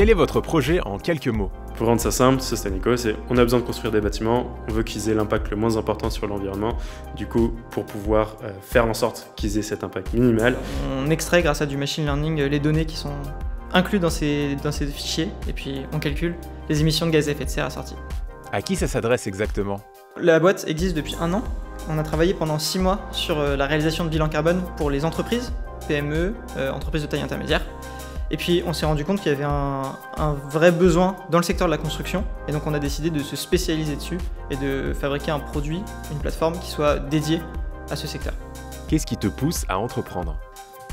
Quel est votre projet en quelques mots? Pour rendre ça simple, Sustaineco, c'est on a besoin de construire des bâtiments, on veut qu'ils aient l'impact le moins important sur l'environnement. Du coup, pour pouvoir faire en sorte qu'ils aient cet impact minimal, on extrait grâce à du machine learning les données qui sont incluses dans ces fichiers et puis on calcule les émissions de gaz à effet de serre assorties. À qui ça s'adresse exactement? La boîte existe depuis 1 an. On a travaillé pendant 6 mois sur la réalisation de bilan carbone pour les entreprises, PME, entreprises de taille intermédiaire. Et puis on s'est rendu compte qu'il y avait un vrai besoin dans le secteur de la construction. Et donc on a décidé de se spécialiser dessus et de fabriquer un produit, une plateforme qui soit dédiée à ce secteur. Qu'est-ce qui te pousse à entreprendre?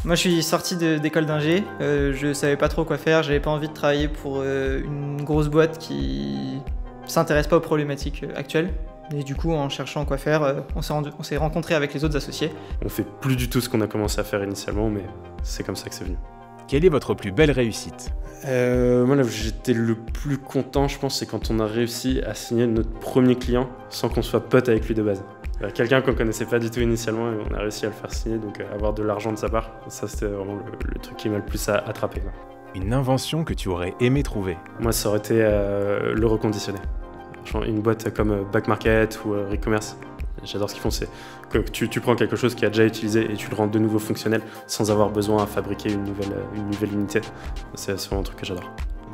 Moi je suis sorti d'école d'ingé, je savais pas trop quoi faire, j'avais pas envie de travailler pour une grosse boîte qui s'intéresse pas aux problématiques actuelles. Et du coup, en cherchant quoi faire, on s'est rencontrés avec les autres associés. On fait plus du tout ce qu'on a commencé à faire initialement, mais c'est comme ça que c'est venu. Quelle est votre plus belle réussite? Moi, là où j'étais le plus content, je pense, c'est quand on a réussi à signer notre premier client sans qu'on soit pote avec lui de base. Quelqu'un qu'on connaissait pas du tout initialement et on a réussi à le faire signer, donc avoir de l'argent de sa part, ça c'était vraiment le truc qui m'a le plus attrapé. Une invention que tu aurais aimé trouver? Moi, ça aurait été le reconditionné. Une boîte comme Back Market ou Recommerce, j'adore ce qu'ils font, c'est que tu prends quelque chose qui a déjà été utilisé et tu le rends de nouveau fonctionnel sans avoir besoin à fabriquer une nouvelle unité. C'est vraiment un truc que j'adore.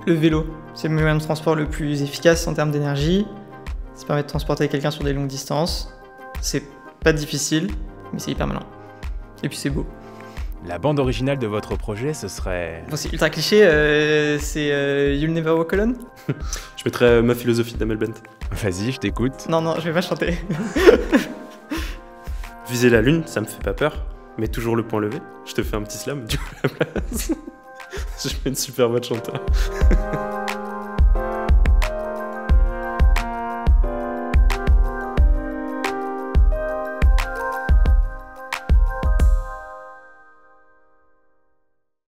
Le vélo, c'est le moyen de transport le plus efficace en termes d'énergie. Ça permet de transporter quelqu'un sur des longues distances. C'est pas difficile, mais c'est hyper malin. Et puis c'est beau. La bande originale de votre projet, ce serait... Bon, c'est ultra cliché, c'est You'll Never Walk Alone. Je mettrais Ma philosophie d'Amel Bent. Vas-y, je t'écoute. Non, je vais pas chanter. Viser la lune, ça me fait pas peur, mais toujours le point levé. Je te fais un petit slam, du coup, à la place. Je fais une super voix de chanteur.